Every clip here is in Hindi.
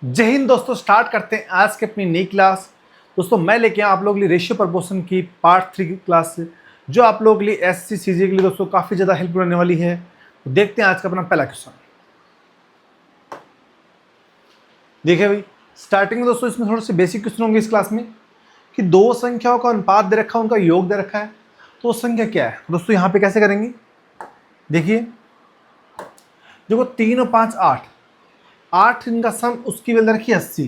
जय हिंद दोस्तों। स्टार्ट करते हैं आज के अपनी नई क्लास। दोस्तों मैं लेके आया आप लोगों के लिए रेशियो प्रपोर्शन की पार्ट 3 की क्लास जो आप लोगों के लिए एससी सीजी के लिए दोस्तों काफ़ी ज़्यादा हेल्प होने वाली है। तो देखते हैं आज का अपना पहला क्वेश्चन। देखिए भाई, स्टार्टिंग में दोस्तों इसमें थोड़े से बेसिक क्वेश्चन होंगे इस क्लास में कि दो संख्याओं का अनुपात दे रखा है, उनका योग दे रखा है, तो वो संख्या क्या है। दोस्तों यहाँ पे कैसे करेंगे, देखिए देखो 3 और 5 8, 8 इनका सम उसकी वैल्यू रखी 80।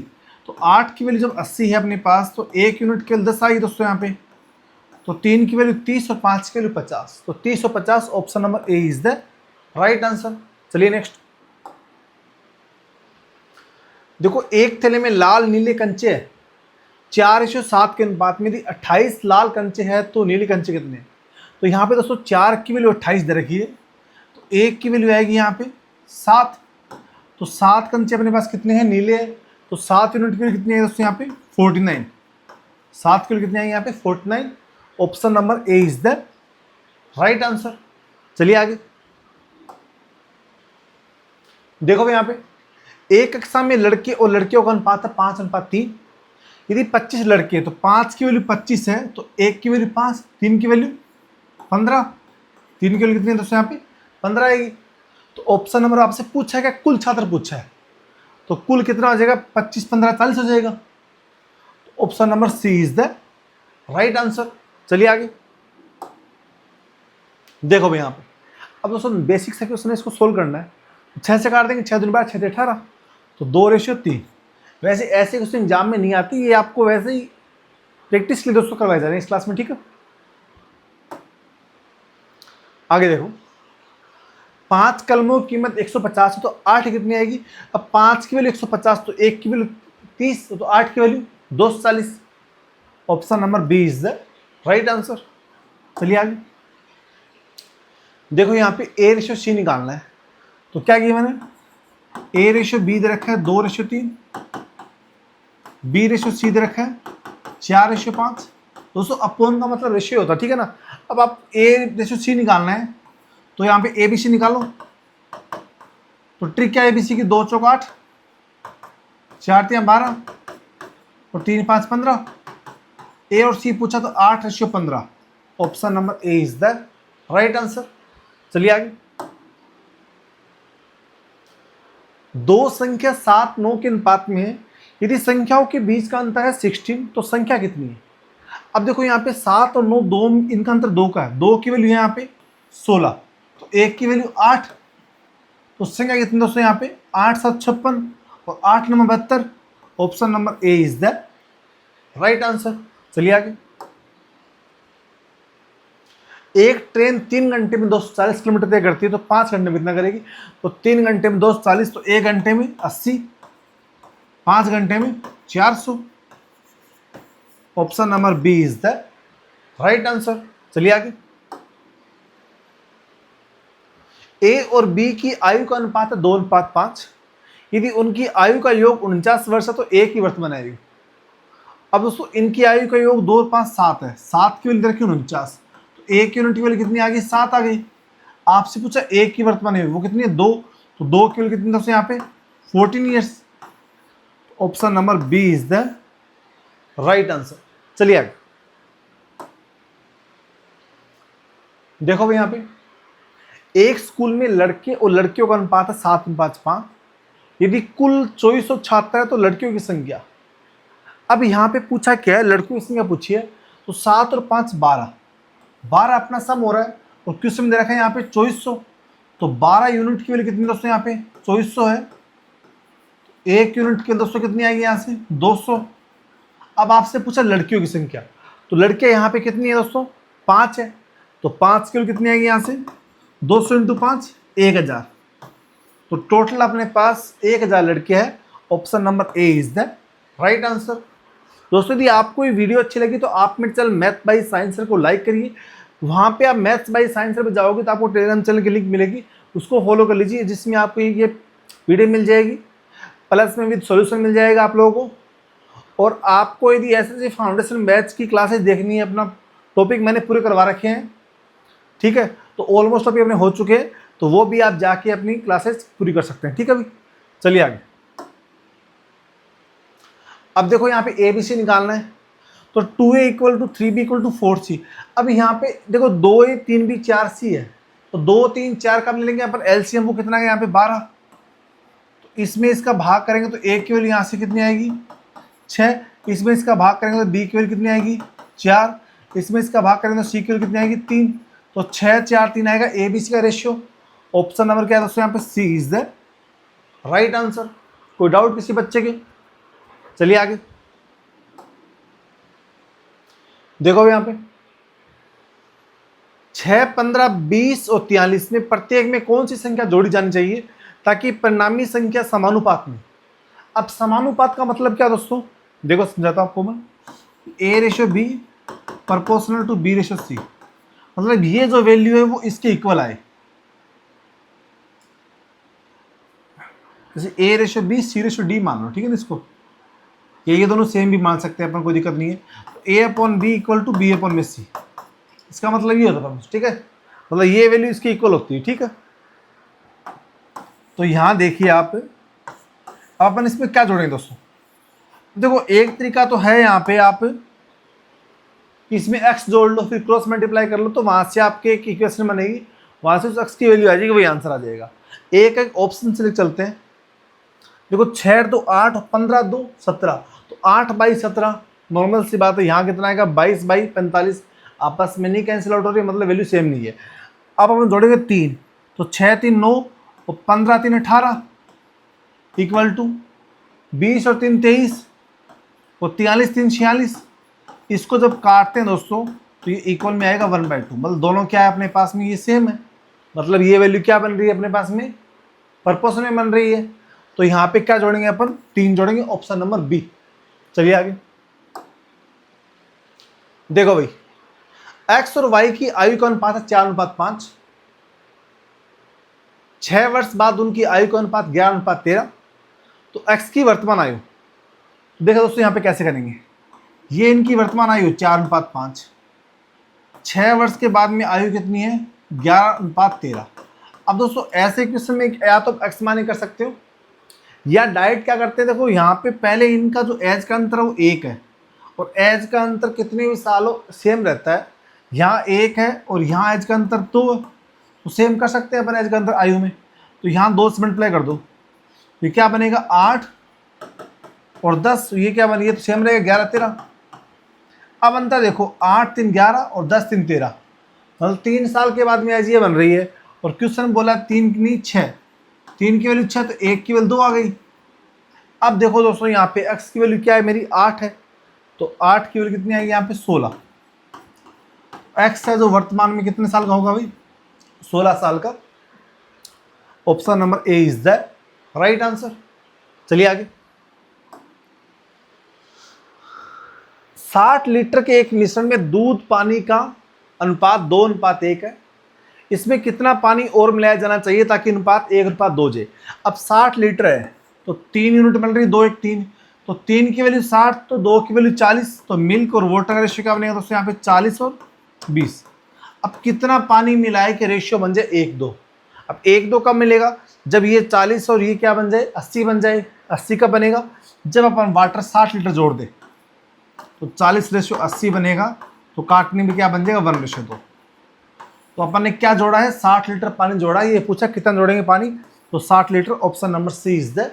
तो 8 की वैल्यू जब 80 है अपने पास तो 1 यूनिट के 10 आई दोस्तों यहाँ पे। तो 3 की वैल्यू 30 और 5 की वैल्यू 50। तो 30 और 50 option number A is the right answer. चलिए नेक्स्ट। देखो एक थैले में लाल नीले कंचे है 4:7 के अनुपात में। यदि 28 लाल कंचे है तो नीले कंचे कितने हैं। तो यहाँ पे दोस्तों 4 की वैल्यू 28 दे रखी है, तो 1 की वैल्यू आएगी यहाँ पे 7। तो 7 कंचे अपने पास कितने हैं, नीले हैं। तो 7 यूनिट की कितनी है दोस्तों यहाँ पे 49। 7 की कितनी आएगी यहाँ पे 49। Option number A is the right answer. चलिए आगे देखो यहाँ पे एक कक्षा में लड़के और लड़कियों का अनुपात है 5:3। यदि 25 लड़के हैं तो 5 की वैल्यू 25 है, तो 1 की वैल्यू 5, 3 की वैल्यू 15। 3 की वैल्यू कितनी है दोस्तों यहाँ पे 15 आएगी। तो ऑप्शन नंबर आपसे पूछा है क्या, कुल छात्र पूछा है, तो कुल कितना हो जाएगा 25 15 40 हो जाएगा। तो option number C is the right answer. चलिए आगे देखो भाई यहाँ पे अब दोस्तों बेसिक से क्वेश्चन है, इसको सोल्व करना है। 6 से काट देंगे, 6 दूनी 12 6 18, तो 2:3। वैसे ऐसे क्वेश्चन एग्जाम में नहीं आती, ये आपको वैसे ही प्रैक्टिस के लिए दोस्तों करवाए जा रहे हैं इस क्लास में, ठीक है। आगे देखो 5 कलमों की कीमत 150 है, तो 8 कितनी आएगी। अब 5 की वैल्यू 150, तो 1 की वैल्यू 30, तो 8 की value 240। Option number B is the right answer. चलिए आगे देखो यहाँ पे A/C निकालना है, तो क्या किया मैंने, A/B दे रखा है 2:3, B/C दे रखा है 4:5। दोस्तों अपोन का मतलब रेशियो होता है, ठीक है ना। अब आप A/C निकालना है तो यहाँ पे ABC निकालो। तो ट्रिक क्या है ABC की, 2 चौक 8, 4 3 12 और 3 5 15। ए और सी पूछा तो 8:15। Option number A is the right answer. चलिए आगे दो संख्या 7 9 के अनुपात में है। यदि संख्याओं के बीच का अंतर है 16, तो संख्या कितनी है। अब देखो यहाँ पे 7 और 9 दो, इनका अंतर 2 का है। 2 की वैल्यू है यहाँ पे 16, तो 1 की वैल्यू 8, तो संख्या कितनी दोस्तों यहाँ पे 8 7 56 और 8 9 72। Option number A is the right answer. चलिए आगे एक ट्रेन 3 घंटे में 240 किलोमीटर तय करती है, तो 5 घंटे में कितना करेगी। तो 3 घंटे में 240, तो 1 घंटे में 80, 5 घंटे में 400। Option number B is the right answer. चलिए आगे ए और बी की आयु का अनुपात है 2:5। यदि उनकी आयु का योग 49 वर्ष है तो ए की वर्तमान आयु। अब दोस्तों इनकी आयु का योग 2 और 5 7 है। 7 की वैल्यू रखी 49, तो ए की यूनिट की वैल्यू कितनी आ गई 7 आ गई। आपसे पूछा ए की वर्तमान आयु वो कितनी है 2, तो 2 की वैल्यू कितनी दोस्तों यहाँ पे 14 years. Option number B is the right answer. चलिए आगे देखो भाई यहाँ पे एक स्कूल में लड़के और लड़कियों का अनुपात है 7:5। यदि कुल 2400 छात्र है तो लड़कियों की संख्या। अब यहाँ पे पूछा क्या है, लड़कियों की संख्या पूछी है, तो 7 और 5 12, 12 अपना सम हो रहा है और क्वेश्चन दे रखा है यहाँ पे 2400। तो 12 यूनिट की वैल्यू कितनी दोस्तों यहाँ पे 2400 है। एक यूनिट की दोस्तों कितनी आएगी यहाँ से 200। अब आपसे पूछा लड़कियों की संख्या, तो लड़कियां यहाँ पे कितनी है दोस्तों 5 है। तो 5 की वैल्यू कितनी आएगी यहाँ से 200 × 5 1000। तो टोटल अपने पास 1000 लड़के हैं। Option number A is the right answer. दोस्तों यदि आपको ये वीडियो अच्छी लगी तो आप मेरे channel math by science sir को लाइक करिए। वहाँ पे आप मैथ्स बाय साइंस सर पे जाओगे तो आपको टेलीग्राम चैनल की लिंक मिलेगी, उसको फॉलो कर लीजिए, जिसमें आपको ये वीडियो मिल जाएगी, प्लस में विद सॉल्यूशन मिल जाएगा आप लोगों को। और आपको यदि ऐसे फाउंडेशन मैथ्स की क्लासेस देखनी है, अपना टॉपिक मैंने पूरे करवा रखे हैं, ठीक है, तो ऑलमोस्ट अभी अपने हो चुके हैं, तो वो भी आप जाके अपनी क्लासेस पूरी कर सकते हैं, ठीक है भाई। चलिए आगे अब देखो यहाँ पे ए बी सी निकालना है, तो 2a equal to 3b equal to 4c। अब यहाँ पे देखो 2a 3b 4c है, तो 2 3 4 कब ले लेंगे अपन एलसीएम, वो कितना है यहाँ पे 12। तो इसमें इसका भाग करेंगे तो a की वैल्यू यहाँ से कितनी आएगी 6, इसमें इसका भाग करेंगे तो b की वैल्यू कितनी आएगी 4, इसमें इसका भाग करेंगे तो c की वैल्यू कितनी आएगी 3। तो 6 4 3 आएगा ए बी सी का रेशियो। ऑप्शन नंबर क्या है दोस्तों यहाँ पे सी इज द राइट आंसर। कोई डाउट किसी बच्चे के? चलिए आगे देखो यहाँ पे 6 15 20 और 43 में प्रत्येक में कौन सी संख्या जोड़ी जानी चाहिए ताकि परिणामी संख्या समानुपात में। अब समानुपात का मतलब क्या दोस्तों, देखो समझाता हूं आपको मैं। a ratio b proportional to b ratio c, मतलब ये जो वैल्यू है वो इसके इक्वल आए। जैसे a ratio b c ratio d मान लो, ठीक है ना इसको, ये दोनों सेम भी मान सकते हैं अपन, कोई दिक्कत नहीं है। तो a upon B equal to B upon में सी, इसका मतलब ये होता है, ठीक है, मतलब ये वैल्यू इसकी इक्वल होती है, ठीक है। तो यहां देखिए आप, अपन इसमें क्या जोड़ेंगे दोस्तों, देखो एक तरीका तो है यहाँ पे आप इसमें x जोड़ लो फिर क्रॉस मल्टीप्लाई कर लो, तो वहां से आपके एक इक्वेशन बनेगी, वहां से उस x की वैल्यू आ जाएगी, वही आंसर आ जाएगा। एक ऑप्शन से चलते हैं। देखो 6 2 8 15 2 17, तो 8 बाई 17 नॉर्मल सी बात है, यहाँ कितना आएगा 22 बाई 45, आपस में नहीं कैंसिल आउट हो रही है, मतलब वैल्यू सेम नहीं है। अब अपन जोड़ेंगे 3, तो 6 3 9 और 15 3 18 इक्वल टू 20 और 3 23 और 43 3 46। इसको जब काटते हैं दोस्तों तो ये इक्वल में आएगा 1/2, मतलब दोनों क्या है अपने पास में ये सेम है, मतलब ये वैल्यू क्या बन रही है अपने पास में पर्पोर्शन में बन रही है। तो यहाँ पे क्या जोड़ेंगे अपन 3 जोड़ेंगे, ऑप्शन नंबर बी। चलिए आगे देखो भाई, x और y की आयु का अनुपात है 4:5, 6 वर्ष बाद उनकी आयु का अनुपात 11:13। तो x की वर्तमान आयु, देखो दोस्तों यहाँ पे कैसे करेंगे, ये इनकी वर्तमान आयु 4:5, 6 वर्ष के बाद में आयु कितनी है 11:13। अब दोस्तों ऐसे क्वेश्चन में या तो x माने कर सकते हो या डायरेक्ट क्या करते हैं, देखो यहाँ पे पहले इनका जो एज का अंतर है वो 1 है, और एज का अंतर कितने भी सालों सेम रहता है, यहाँ 1 है और यहाँ एज का अंतर 2 है, तो सेम कर सकते हैं अपन एज का अंतर आयु में। तो यहाँ 2 से मल्टीप्लाई कर दो, ये क्या बनेगा 8 और 10, ये क्या बनेगा तो सेम रहेगा 11 13। अब अंतर देखो 8 3 11 और 10 3 13, मतलब 3 साल के बाद में एज ये बन रही है, और क्वेश्चन बोला 3 नहीं 6, 3 की वैल्यू 6 तो 1 की वैल्यू 2 आ गई। अब देखो दोस्तों यहाँ पे x की वैल्यू क्या है मेरी 8 है, तो 8 की वैल्यू कितनी आएगी यहाँ पे 16। x है जो वर्तमान में कितने साल का होगा भाई 16 साल का। Option number A is the right answer. चलिए आगे, 60 लीटर के एक मिश्रण में दूध पानी का अनुपात 2:1 है, इसमें कितना पानी और मिलाया जाना चाहिए ताकि अनुपात 1:2 जाए। अब 60 लीटर है तो 3 यूनिट मिल रही, 2 1 3, तो 3 की वैल्यू 60 तो 2 की वैल्यू 40, तो मिल्क और वाटर का रेशियो क्या बनेगा दोस्तों यहाँ पे 40 और 20। अब कितना पानी मिलाए कि रेशियो बन जाए 1:2। अब 1:2 कब मिलेगा, जब ये 40 और ये क्या बन जाए 80 बन जाए। 80 कब बनेगा, जब अपन वाटर 60 लीटर जोड़ दे, तो 40:80 बनेगा, तो काटने में क्या बन जाएगा 1:2। तो अपन ने क्या जोड़ा है 60 लीटर पानी जोड़ा है, ये पूछा कितना जोड़ेंगे पानी, तो 60 litre. Option number C is the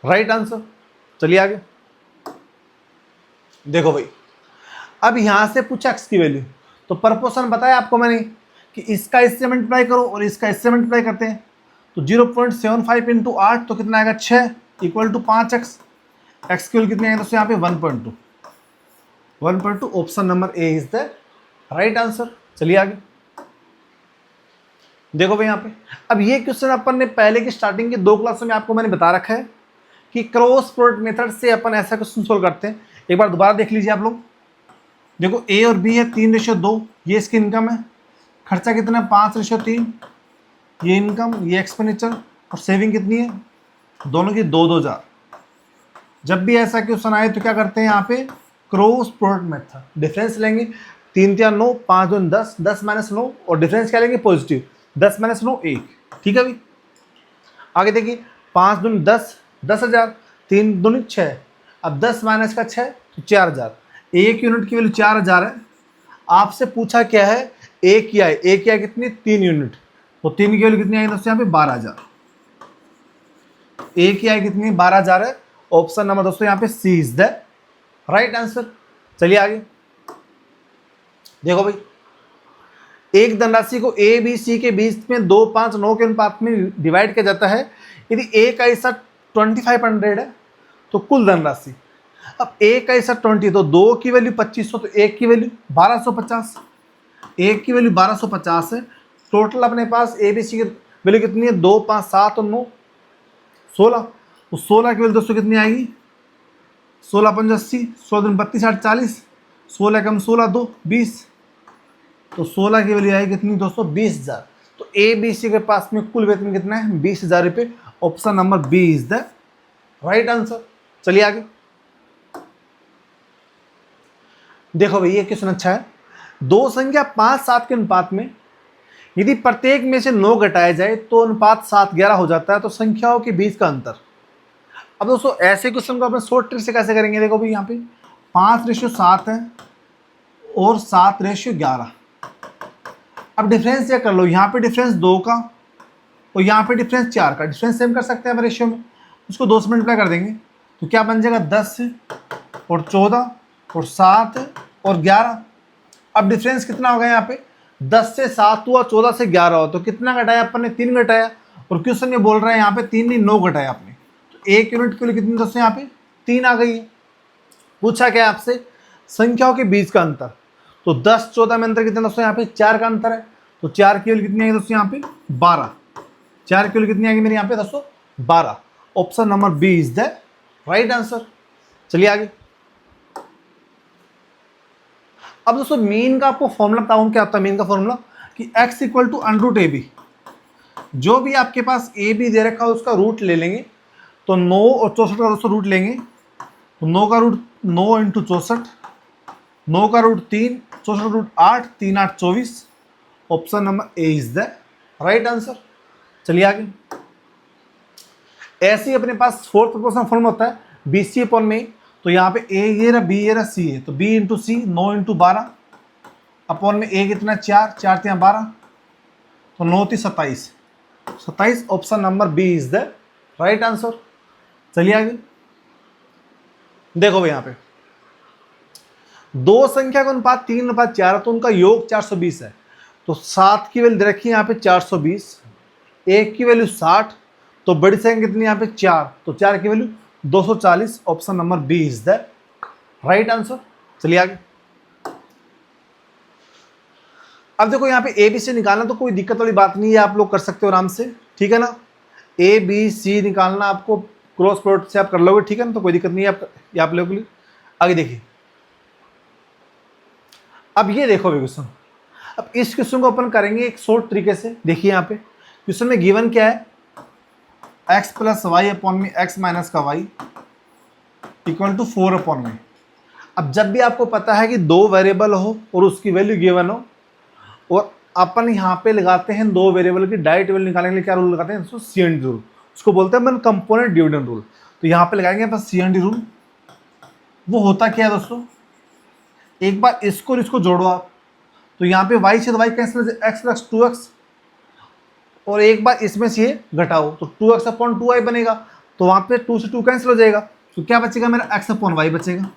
right answer. चलिए आगे देखो भाई, अब यहां से पूछा x की वैल्यू, तो प्रपोर्शन बताया आपको मैंने कि इसका इससे मल्टीप्लाई करो और इसका इससे मल्टीप्लाई करते हैं, तो 0.75 इंटू 8 तो कितना आएगा 6 इक्वल टू 5x। x की वैल्यू कितनी आएगी दोस्तों यहाँ पे 1.2, 1.2। Option number A is the right answer. चलिए आगे देखो भाई यहाँ पे, अब ये क्वेश्चन अपन ने पहले की स्टार्टिंग के 2 क्लासों में आपको मैंने बता रखा है कि क्रॉस प्रोडक्ट मेथड से अपन ऐसा क्वेश्चन सोल्व करते हैं। एक बार दोबारा देख लीजिए आप लोग, देखो a और b है 3:2, ये इसकी इनकम है, खर्चा कितना है 5:3, ये इनकम ये एक्सपेंडिचर, और सेविंग कितनी है दोनों की 2-2,000। जब भी ऐसा क्वेश्चन आए तो क्या करते हैं यहाँ पे क्रॉस प्रोडक्ट मेथड, डिफरेंस लेंगे 3 3 9 5 2 10, 10 - 9 और डिफरेंस क्या लेंगे पॉजिटिव, 10 - 9 1, ठीक है भाई। आगे देखिए 5 दूनी 10, 10,000, 3 दूनी 6, अब 10 माइनस का 6 तो 4000, एक यूनिट की वैल्यू 4000 है। आपसे पूछा क्या है, ए की आई, ए की आई कितनी, 3 यूनिट, तो 3 की वैल्यू कितनी आएगी दोस्तों यहाँ पे 12000। ए की आई कितनी 12000 है। ऑप्शन नंबर दोस्तों यहाँ पे सी इज द राइट आंसर। चलिए आगे देखो भाई, एक धनराशि को ए बी सी के बीच में 2, 5, 9 के अनुपात में डिवाइड किया जाता है। यदि ए का हिस्सा 2500 है तो कुल धनराशि, अब ए का हिस्सा 20 तो 2 की वैल्यू 2500 तो एक की वैल्यू 1250, एक की वैल्यू 1250 है। टोटल अपने पास ए बी सी की वैल्यू कितनी है, 2, 5, 7 और 9 16, तो 16 की वैल्यू दोस्तों कितनी आएगी, 16 5 80, 16 दूनी 32 8 40, 16 कम 16 2 20, तो 16 की वैल्यू आएगी कितनी दोस्तों 20000। तो ए बी सी के पास में कुल वेतन कितना है 20000 रुपये। Option number B is the right answer. चलिए आगे देखो भाई, ये क्वेश्चन अच्छा है। दो संख्या 5, 7 के अनुपात में यदि प्रत्येक में से 9 घटाया जाए तो अनुपात 7, 11 हो जाता है, तो संख्याओं के बीच का अंतर। अब दोस्तों ऐसे क्वेश्चन को अपन शॉर्ट ट्रिक से कैसे करेंगे, देखो भाई यहाँ पे 5:7 है और 7:11। अब डिफरेंस चेक कर लो, यहाँ पे डिफरेंस 2 का और यहाँ पे डिफरेंस 4 का, डिफरेंस सेम कर सकते हैं हम रेशियो में, उसको 2 से मल्टीप्लाई कर देंगे तो क्या बन जाएगा 10 और 14 और 7 और 11। अब डिफरेंस कितना होगा यहाँ पे, 10 से 7 हुआ, 14 से 11 हुआ, तो कितना घटाया अपन ने 3 घटाया, और क्वेश्चन में बोल रहे हैं यहाँ पे 3 नहीं 9 घटाया आपने, तो एक यूनिट के लिए कितनी दोस्तों यहाँ पे 3 आ गई है। पूछा क्या आपसे संख्याओं के बीच का अंतर, तो 10, 14 में अंतर कितना दोस्तों यहाँ पे 4 का अंतर है, तो 4 की वैल्यू कितनी आएगी दोस्तों यहाँ पे 12, 4 की वैल्यू कितनी आएगी मेरे यहाँ पे दोस्तों 12। Option number B is the right answer. चलिए आगे, अब दोस्तों मीन का आपको फॉर्मूला बताऊं क्या होता है। मीन का फॉर्मूला कि x इक्वल टू √ab, जो भी आपके पास ए बी दे रखा है उसका रूट ले लेंगे, तो 9 और 64 का दोस्तों रूट लेंगे, तो 9 का रूट 9 इंटू 64, 9 का root 3, 64 root 8, 3 8 24। Option number A is the right answer. चलिए आगे, ऐसे ही अपने पास फोर्थ प्रोपोर्शनल फॉर्म होता है बी सी अपॉन में, तो यहाँ पे ए ये रहा, बी ये रहा, सी है, तो बी इंटू सी 9 इंटू 12 अपॉन में ए कितना 4, 4 3 12, तो 9 3 27, 27। Option number B is the right answer. चलिए आगे देखो भाई, यहाँ पे दो संख्या का अनुपात 3:4 है, तो उनका योग 420 है, तो 7 की वैल्यू दे रखी है यहाँ पे 420, एक की वैल्यू 60, तो बड़ी संख्या कितनी यहाँ पे 4, तो 4 की value 240। Option number B is the right answer. चलिए आगे, अब देखो यहाँ पे ए बी सी निकालना तो कोई दिक्कत वाली बात नहीं है, आप लोग कर सकते हो आराम से, ठीक है ना। ए बी सी निकालना आपको क्रॉस प्रोडक्ट से आप कर लोगे, ठीक है ना, तो कोई दिक्कत नहीं है आप लोगों के लिए। आगे देखिए, अब ये देखो क्वेश्चन, अब इस क्वेश्चन को अपन करेंगे एक शॉर्ट तरीके से। देखिए यहाँ पे क्वेश्चन में गिवन क्या है, x प्लस वाई अपॉन में x माइनस का y इक्वल टू 4 अपॉन में। अब जब भी आपको पता है कि दो वेरिएबल हो और उसकी वैल्यू गिवन हो, और अपन यहाँ पे लगाते हैं दो वेरिएबल की डायरेक्ट वैल्यू निकालने के लिए क्या रूल लगाते हैं दोस्तों, CND रूल, उसको बोलते हैं अपन कंपोनेंट डिविडेंड रूल। तो यहाँ पे लगाएंगे अपन CND रूल। वो होता क्या है दोस्तों, एक बार इसको और इसको जोड़ो आप, तो यहाँ पे y से y कैंसिल हो जाए, x प्लस 2x, और एक बार इसमें से ये घटाओ तो 2x अपॉन 2y बनेगा, तो वहाँ पे 2 से 2 कैंसिल हो जाएगा, तो क्या बचेगा मेरा x अपॉन y बचेगा।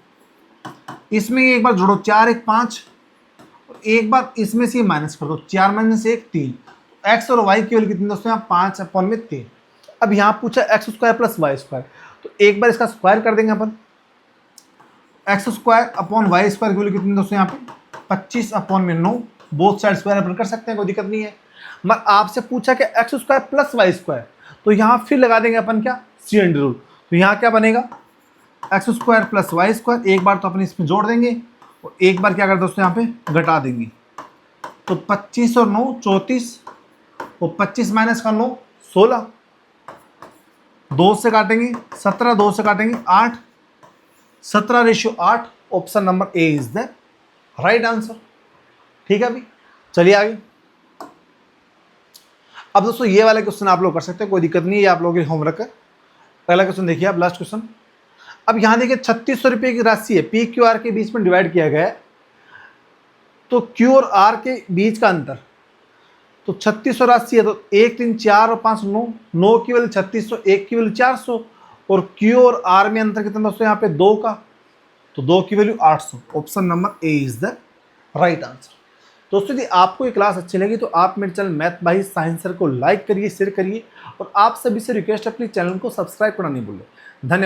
इसमें एक बार जोड़ो 4 1 5, और एक बार इसमें से माइनस कर दो, 4 माइनस 1 3, x और y की वैल्यू कितनी दोस्तों यहाँ 5 अपॉन में 3। अब यहाँ पूछा X square plus Y square, तो एक बार इसका स्क्वायर कर देंगे अपन, X square upon Y square की वैल्यू कितनी दोस्तों यहाँ पे 25 अपॉन में 9, बोथ साइड स्क्वायर अपन कर सकते हैं, कोई दिक्कत नहीं है। मगर आपसे पूछा कि X square plus Y square, तो यहाँ फिर लगा देंगे अपन क्या CND रूल, तो यहाँ क्या बनेगा X square plus Y square, एक बार तो अपन इसमें जोड़ देंगे और एक बार क्या कर दोस्तों यहाँ पे घटा देंगे, तो 25 और 9 34, और 25 माइनस का 9 16, 2 से काटेंगे 17, 2 से काटेंगे 8, 17:8। Option number A is the right answer, ठीक है अभी। चलिए आगे, अब दोस्तों ये वाला क्वेश्चन आप लोग कर सकते हैं, कोई दिक्कत नहीं है, आप लोगों के होमवर्क है। पहला क्वेश्चन देखिए आप, लास्ट क्वेश्चन, अब यहां देखिए 3600 रुपये की राशि है, पी क्यू आर के बीच में डिवाइड किया गया है, तो क्यू और आर के बीच का अंतर, तो 3600 राशि है तो 1 3 4 और 5 9, 9 की वैल्यू 3600, 1 की वैल्यू 400, और क्यू और आर में अंतर कितना दोस्तों यहाँ पे 2 का, तो 2 की value 800। Option number A is the right answer. दोस्तों यदि आपको ये क्लास अच्छी लगी तो आप मेरे channel math by science sir को लाइक करिए, शेयर करिए, और आप सभी से रिक्वेस्ट है प्लीज चैनल को सब्सक्राइब करना नहीं भूलें। धन्यवाद।